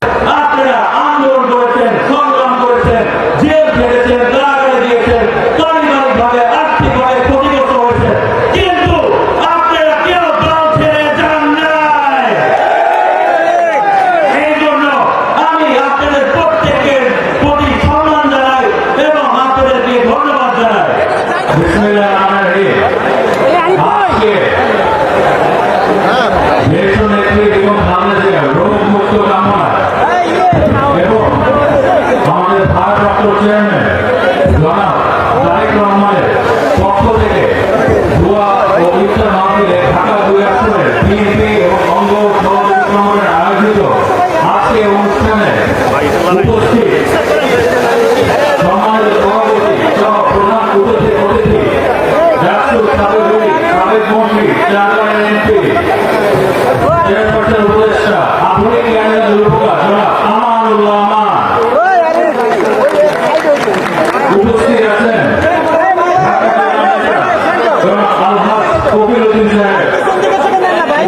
আপনারা আন্দোলন করেছেন, সংগ্রাম করেছেন, জেল খেটেছেন, কারাগারে দিয়েছেন, পারিবারিকভাবে আর্থিকভাবে ক্ষতিগ্রস্ত হয়েছেন, কিন্তু আপনারা কেউ দল ছেড়ে যান নাই। এই জন্য আমি আপনাদের প্রত্যেকের প্রতি সম্মান জানাই এবং আপনাদেরকে ধন্যবাদ জানাই। বিসমিল্লাহির রহমানির রহিম। আজকে দেশনেত্রী এবং বাংলাদেশের রোগ মুক্ত কামনায় এবং আমাদের ভারপ্রাপ্ত চেয়ারম্যান জনাব তারেক রহমানের পক্ষ থেকে দোয়া ও ইফতার মাহফিলে ঢাকা 2 আসনের বিএনপি এবং অঙ্গ সহযোগী সংগঠনের আয়োজিত আজকে অনুষ্ঠানে উপস্থিত সম্মানিত সভাপতি সহ প্রধান অতিথি জাতীয় সাবেক মন্ত্রী, চেয়ারম্যান এমপি, চেয়ারপারসন উপদেষ্টা, আধুনিক জ্ঞানের দুর্ভোগা জনাব আমানুল্লাহ আমান উপস্থিত আছেন। জনাব আলহাজ কবির উদ্দিন সাহেব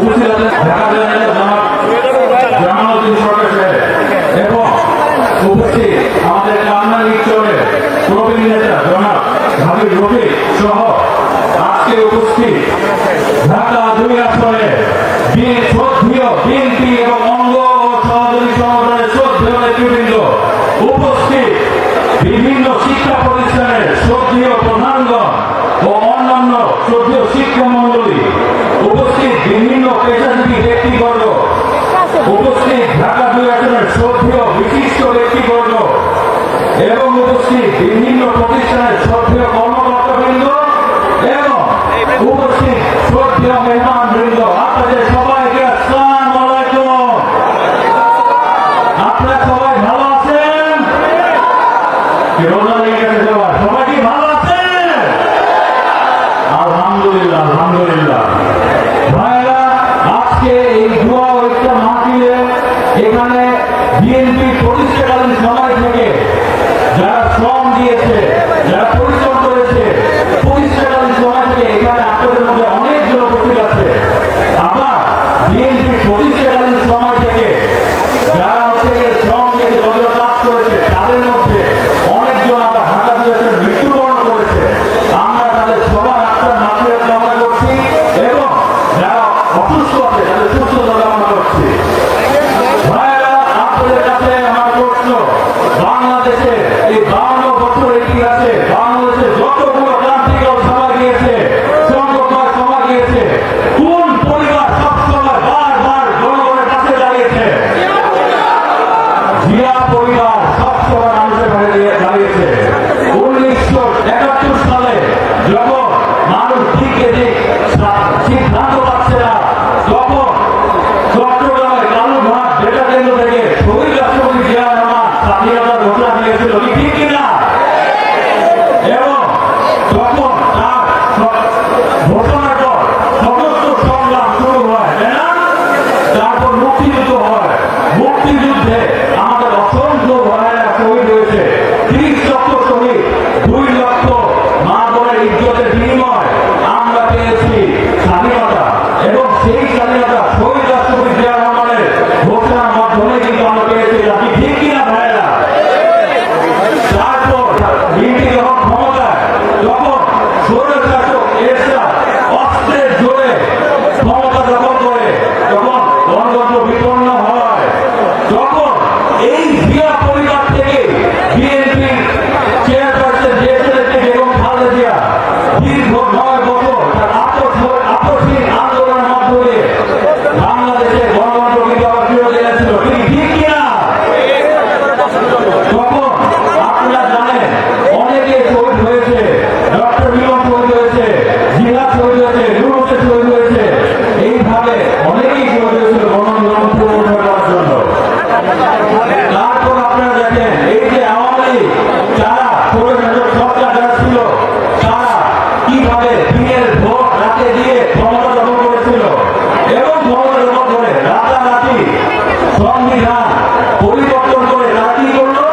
উপস্থিত আছেন। ঢাকা জেলার জনাব জামালউদ্দিন সরকার সাহেব এবং উপস্থিত আমাদের কামরাঙ্গীর চরের প্রবীণ নেতা জনাব হাবিব রফিক সহ আজকে উপস্থিত ঢাকা 2 আসনের শ্রদ্ধেয় বিএনপি এবং অঙ্গ ও সহযোগী সংগঠনের শ্রদ্ধেয় নেতৃবৃন্দ, উপস্থিত বিভিন্ন শিক্ষা প্রতিষ্ঠানের শ্রদ্ধেয় প্রধানগণ ও অন্যান্য শ্রদ্ধেয় শিক্ষা মন্ডলী, উপস্থিত বিভিন্ন পেশাজীবী ব্যক্তিবর্গ, উপস্থিত ঢাকা 2 আসনের শ্রদ্ধেয় বিশিষ্ট ব্যক্তিবর্গ এবং উপস্থিত বিভিন্ন প্রতিষ্ঠানের শ্রদ্ধেয় কর্মকর্তাবৃন্দ এবং উপস্থিত শ্রদ্ধেয় মেহমানবৃন্দ, আপনাদের সবাইকে আসসালামু আলাইকুম। আপনারা সবাই ভালো আছেন? সবাই কি ভালো আছেন? আলহামদুলিল্লাহ, আলহামদুলিল্লাহ। ভাইরা, আজকে এই দোয়া ও ইফতার মাহফিলে এখানে বিএনপি প্রতিষ্ঠাকালীন সময় থেকে যারা শ্রম দিয়েছে, যারা পরিশ্রম করেছে, প্রতিষ্ঠাকালীন সময় থেকে এখানে আপনাদের মধ্যে অনেকজন উপস্থিত আছে। আবার বিএনপি প্রতিষ্ঠাকালীন সময় থেকে যারা শ্রম দিয়ে যত কাজ করেছে তাদের মধ্যে অনেকজন আবার ঢাকা 2 আসনের মৃত্যুবরণ করেছে। আমরা তাদের সবার আত্মার মাফিয়াত কামনা করছি এবং যারা অসুস্থ আছে তাদের সুস্থতা কামনা করছি। ভাইয়েরা, আপনাদের কাছে আমার প্রশ্ন, বাংলাদেশে এই 52 বছর ইতিহাসে বাংলাদেশে যতগুলো ক্রান্তিকাল সভা গিয়েছে, সংকটময় সভা গিয়েছে, কোন পরিবার সবসময় বারবার জনগণের কাছে দাঁড়িয়েছে? জিয়া পরিবার সবসময় মানুষের ঘরে দাঁড়িয়েছে। 1971 সালে যখন মানুষ দিকে দিক সিদ্ধান্ত পাচ্ছে না, তখন চট্টগ্রামে কালুঘাট ডেটা কেন্দ্র থেকে শহীদ রাষ্ট্রপতি জিয়া রহমান স্বাধীনতার ঘোষণা দিয়েছিল, ঠিক কিনা? এবং তখন তার ঘোষণার পর সমস্ত সংগ্রাম শুরু হয়, তাই না? তারপর মুক্তিযুদ্ধ হয়। মুক্তিযুদ্ধে আমাদের অসংখ্য ভাইয়েরা শহীদ হয়েছে। 30 লক্ষ শহীদ, 2 লক্ষ মা বোনের ইজ্জতের বিনিময় আমরা পেয়েছি স্বাধীনতা এবং সেই স্বাধীনতা শহীদ রাষ্ট্রপতি জিয়া রহমানের ঘোষণার মাধ্যমে কিন্তু আমরা পেয়েছি, ঠিক কিনা ভাইয়েরা? তারপর বিএনপি যখন ক্ষমতায়, তখন স্বৈরশাসক এরশাদ অস্ত্রের জোরে ক্ষমতা দখল করে, তখন গণতন্ত্র বিপন্ন হয়। তখন এই জিয়া পরিবার থেকে বিএনপি চেয়ারপারসন দেশনেত্রী বেগম খালেদা জিয়া দীর্ঘ 9 বছর তার আপসহীন আন্দোলনের মাধ্যমে বাংলাদেশের গণতন্ত্র কিন্তু আবার ফিরে এনেছিল, ঠিক কিনা? তখন আপনারা জানেন অনেকে শহীদ হয়েছে, ডক্টর মিলন শহীদ হয়েছে, জিহাদ শহীদ হয়েছে, ইউনুসের শহীদ হয়েছে, এইভাবে অনেকেই শহীদ হয়েছিল গণতন্ত্র পুনরুদ্ধার করার জন্য। তারপর আপনারা দেখেন এই যে আওয়ামী লীগ যারা স্বৈরশাসক সরকার যারা ছিল, তারা কিভাবে দিনের ভোট রাতে দিয়ে ক্ষমতা দখল করেছিল এবং ক্ষমতা দখল করে রাতারাতি সংবিধান পরিবর্তন করে তারা কি করলো?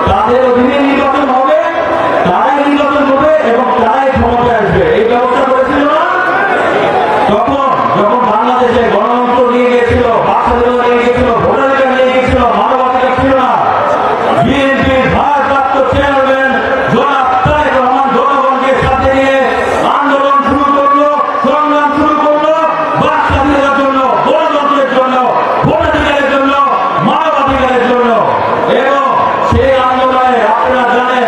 তাদের অধীনে নির্বাচন হবে, তারাই নির্বাচন করবে এবং তারাই ক্ষমতায় আসবে, এই ব্যবস্থা করেছিল না? তখন যখন বাংলাদেশে গণতন্ত্র নিয়ে গিয়েছিল, বাক স্বাধীনতা নিয়ে গিয়েছিল, ভোটাধিকার নিয়ে গিয়েছিল, মানবাধিকার বিএনপির ভারপ্রাপ্ত চেয়ারম্যান জনাব তারেক রহমান জনগণকে সাথে নিয়ে আন্দোলন শুরু করলো, সংগ্রাম শুরু করলো বাক স্বাধীনতার জন্য, গণতন্ত্রের জন্য, ভোটাধিকারের জন্য, মানবাধিকারের জন্য। এবং সেই আন্দোলনে আপনারা জানেন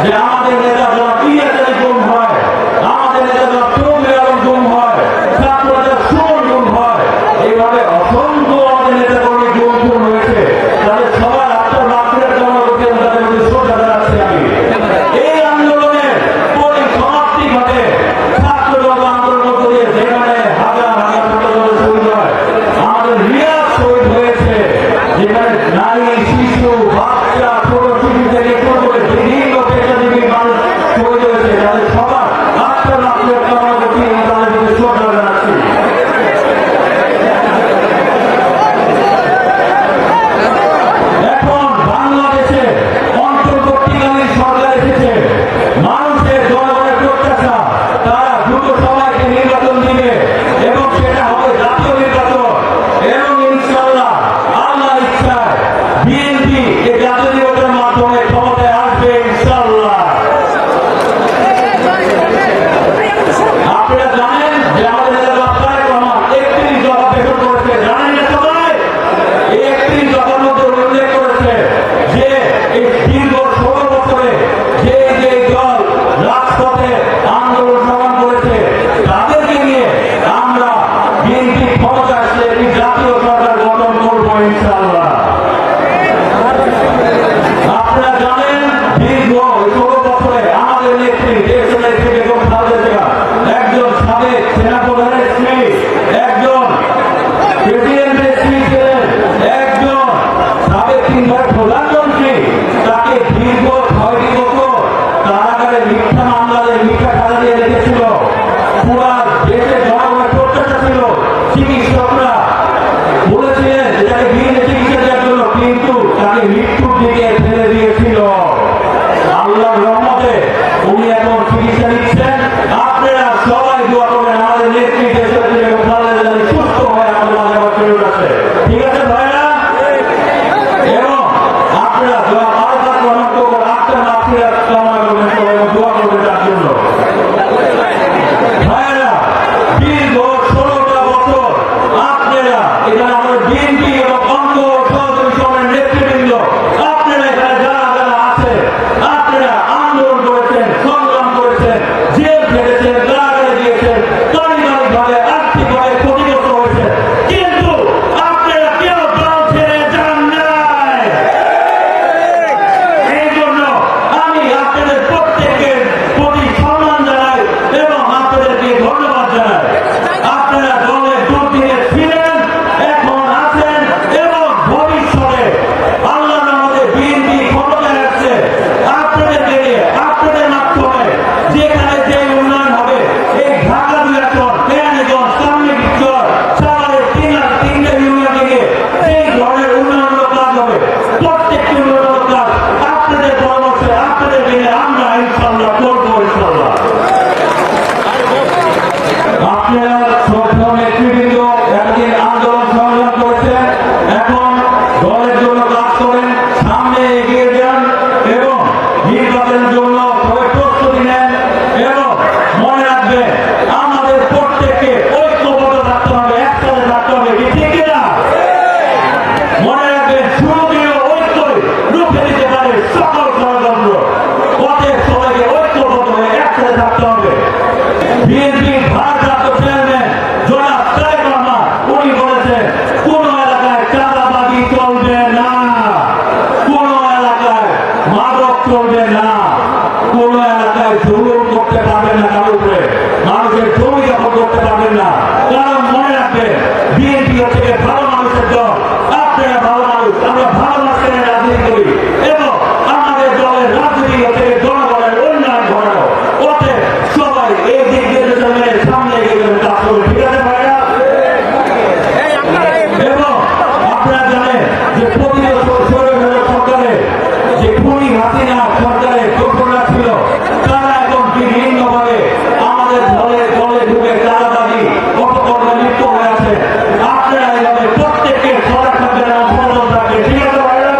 যে আমাদের নেতা জনাব ইলিয়াস আলী গুম হয়, আমাদের নেতা জনাব চৌধুরী আলম গুম হয়, ছাত্ররা সুমন গুম হয়, এইভাবে অসংখ্য আমাদের নেতা কর্মী গুম হয়েছে। তাদের সবার আত্মার মাতৃকার জন্য তাদের প্রতি শ্রদ্ধা জানাচ্ছি আমি। এই আন্দোলনের পরিসমাপ্তি ঘটে ছাত্রদল আন্দোলন করে, যেখানে হাজার হাজার ছাত্রদল শহীদ হয়, আমাদের রিয়াজ শহীদ হয়েছে, যেখানে নারী, শিশু, বাচ্চা, ছোট শিশু থেকে শুরু করে বিভিন্ন পেশাজীবী মানুষ শহীদ হয়েছে। তাদের সবার আত্মার মাতৃকার জন্য তাদের প্রতি শ্রদ্ধা জানাচ্ছি। এখন বাংলাদেশে অন্তর্বর্তীকালীন সরকার এসেছে, মানুষের জনগণের প্রত্যাশা তারা দ্রুত সবাইকে নির্বাচন দিবে এবং সেটা হবে জাতীয় নির্বাচন। এবং ইনশাআল্লাহ আল্লাহর ইচ্ছায় বিএনপি এই জাতীয় নির্বাচনের মাধ্যমে ক্ষমতায় আসবে ইনশাআল্লাহ। আপনারা জানেন যে আমাদের নেতা তারেক রহমান 31 দফা পেশ করেছে, জানেন না সবাই? এই 31 দফার মধ্যে উল্লেখ করেছে যে এই দীর্ঘ 16 বছরে যে যে দল রাজপথে আন্দোলন সংগ্রাম করেছে তাদেরকে নিয়ে আমরা বিএনপি ক্ষমতা আসলে একটি জাতীয় সরকার গঠন করবো ইনশাআল্লাহ। আপনারা জানেন দীর্ঘ 16 বছরে আমাদের নেত্রী দেশের নেত্রী বেগম খালেদা জিয়া একজন সাবেক সেনাপ্রধানের স্ত্রী, একজন প্রেসিডেন্টের স্ত্রী ছিলেন, একজন সাবেক 3বার প্রধানমন্ত্রী। তাকে দীর্ঘ 6টি বছর কারাগারে মিথ্যা মামলায় মিথ্যা খাজা দিয়ে রেখেছিল। পুরা দেশে জনগণের প্রত্যাশা ছিল, চিকিৎসকরা বলেছিলেন যে তাকে বিনা চিকিৎসা দেওয়ার জন্য, কিন্তু তাকে মৃত্যুর দিকে ফেলে দিয়েছিল। আল্লাহর রহমতে উনি এখন চিকিৎসা নিচ্ছেন। আপনারা সবাই দোয়া করবেন আমাদের নেত্রী দেশের সুস্থ হয়ে আমাদের মাঝে আবার ফেরত আসে। ঠিক আছে ভাইরা? এবং আপনারা দোয়া আল্লাহ গ্রহণ করবেন, আপনার মাতৃকার কামনা করবেন, সবাই দোয়া করবেন তার জন্য। ভাইরা, দীর্ঘ 16টা বছর আপনারা এখানে আমাদের বিএনপি এবং অঙ্গ সহযোগী সমাজের নেতৃবৃন্দ, আপনারা এখানে যারা যারা আছে, আপনারা আন্দোলন করেছেন, সংগ্রাম করেছেন, জেল খেটেছেন, কারাগারে গিয়েছেন, পারিবারিকভাবে আর্থিকভাবে ক্ষতিগ্রস্ত হয়েছে, কিন্তু আপনারা কেউ দল ছেড়ে যান নাই। এই জন্য আমি আপনাদের প্রত্যেকের প্রতি সম্মান জানাই এবং আপনাদেরকে ধন্যবাদ জানাই। আপনারা দলের দুর্দিনে ছিলেন, এখন আছেন এবং ভবিষ্যতে আল্লাহ আমাদের বিএনপি ক্ষমতায় আসছে। আপনাদেরকে নিয়ে, আপনাদের মাধ্যমে যেখানে যে উন্নয়ন হবে, এই ঢাকা 2 আসন, কেরানীগঞ্জ, কামরাঙ্গীরচর, সাভারের 3টা ইউনিয়ন থেকে সেই ধরনের উন্নয়নমূলক কাজ হবে। প্রত্যেকটি উন্নয়নমূলক কাজ আপনাদের পরামর্শে, আপনাদের নিয়ে আমরা ইনশাআল্লাহ করবো ইনশাআল্লাহ। আপনারা শ্রদ্ধেয় নেতৃবৃন্দ এতদিন আন্দোলন সংগ্রাম করেছেন, এখন দলের জন্য কাজ করেন, সামনে এগিয়ে যান এবং নির্বাচনের জন্য সবাই প্রস্তুতি নেন। এবং মনে রাখবেন আমাদের প্রত্যেককে ঐক্যবদ্ধ থাকতে হবে, একসাথে থাকতে হবে, কি ঠিক না? মনে রাখবেন শুরুতেও ঐক্যই রুখে দিতে পারে সকল ষড়যন্ত্র। পথে সবাইকে ঐক্যবদ্ধ হয়ে একসাথে থাকতে হবে। বিএনপির ভারপ্রাপ্ত চেয়ারম্যান জনাব তারেক রহমান উনি বলেছেন কোন এলাকায় চাঁদাবাজি চলবে না, কোন এলাকায় মাদক চলবে না, কোন এলাকায় জুলুম করতে পারবেন না, কারোর উপরে মানুষের জমি দখল করতে পারবেন না। কারণ মনে রাখবেন বিএনপি হচ্ছে ভালো মানুষের দল। আপনারা ভালো মানুষ, আমরা ভালো মানুষের রাজনীতি করি এবং আমাদের দলের রাজনীতি হচ্ছে জনগণের উন্নয়ন ঘটানো। ওতে সবাই এই দিক দিয়ে সামনে এগিয়ে যাবেন, কাজ করবে। ঠিক আছে ভাইরা? এবং আপনারা জানেন যে সরকারের যে খুনি হাসিনা সরকারের গোপনরা ছিল, তারা এখন বিভিন্নভাবে আমাদের দলে ঢুকে চাঁদাবাজি অপকর্মে লিপ্ত হয়ে আছে। আপনারা এইভাবে প্রত্যেকের সজাগ থাকবেন এবং সচেতন থাকবেন। ঠিক আছে ভাইরা?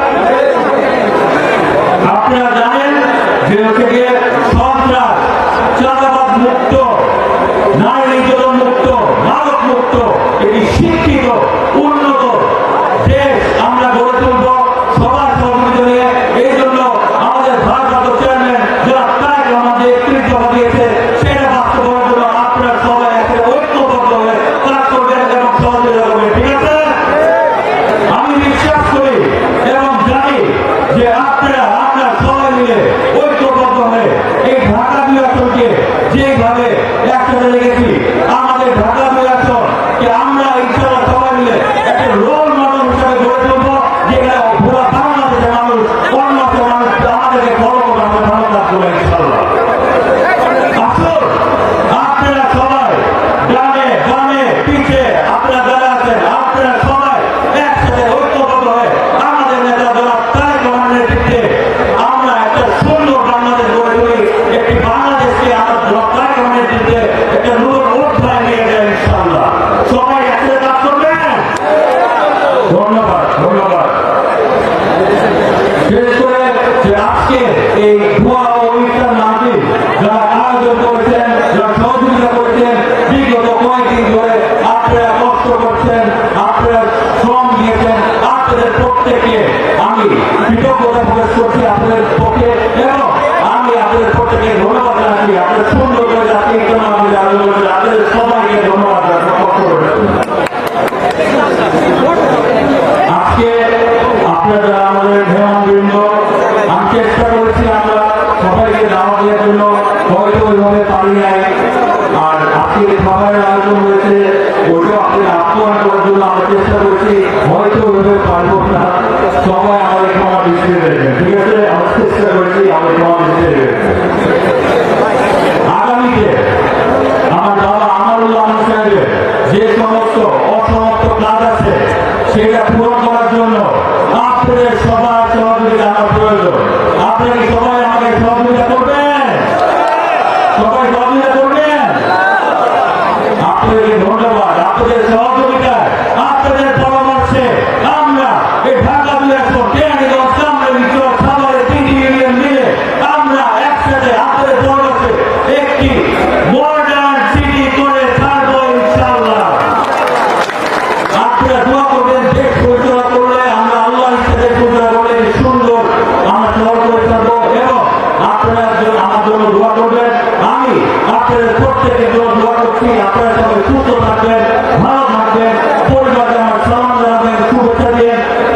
আমি কৃতজ্ঞতা প্রকাশ করছি আপনাদের পক্ষে এবং আমি আপনাদের প্রত্যেকে ধন্যবাদ জানাচ্ছি। আপনাদের সুন্দর করে জাতীয় ইকোনমি আপনাদের সবাইকে ধন্যবাদ আজকে আপনারা আমাদের মেহমানবৃন্দ, আমি চেষ্টা করেছি আমরা সবাইকে দাওয়াত দেওয়ার জন্য, হয়তো ওইভাবে পারি নাই। আর আজকে খাবারের আয়োজন হয়েছে, ওইটাও আপনি আপ্যায়ন করার জন্য আমরা চেষ্টা করছি, হয়তো ওইভাবে পারবো না। সবাই আমাদের ক্ষমা দৃষ্টি রেখেছেন, ঠিক আছে? আমরা চেষ্টা করছি আমাদের ক্ষমা দৃষ্টি রেখেছেন। আগামীতে আমার বাবা আমারুল্লাহ সাহেবের যে সমস্ত অসমাপ্ত কাজ আছে সেটা পূরণ করার জন্য আপনাদের সবার সহযোগিতা আমার প্রয়োজন। আপনারা কি সবাই আমাকে সহযোগিতা করবেন? সবাই সহযোগিতা করবেন? আপনাদেরকে ধন্যবাদ। আপনাদের সহযোগিতায়, আপনাদের পরামর্শে আমরা এই ঢাকা বিলাসপুর কেরানীগঞ্জ কামরাঙ্গীরচর সাভারের 3টি ইউনিয়ন মিলে আমরা একসাথে আপনাদের পরামর্শে একটি মডার্ন সিটি করে ছাড়বো ইনশাআল্লাহ। আপনারা দোয়া করবেন, দেশ পরিচালনা করলে আমরা আল্লাহ ইচ্ছাতে পরিচালনা করলে সুন্দর আমরা শহর করে ছাড়বো এবং আপনারা আমার জন্য দোয়া করবেন। আমি আপনাদের প্রত্যেকের জন্য দোয়া করছি। আপনারা সবাই সুস্থ থাকবেন, ভালো থাকবেন, পরিবারে আমার সালাম জানাবেন, শুভেচ্ছা দিয়ে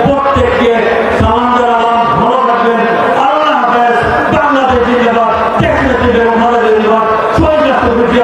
প্রত্যেককে সালাম জানালাম। ভালো থাকবেন। আল্লাহ হাফেজ। বাংলাদেশ জিন্দাবাদ, টেকনোলজি এবং নলেজ জিন্দাবাদ। শহীদ রাষ্ট্রপতি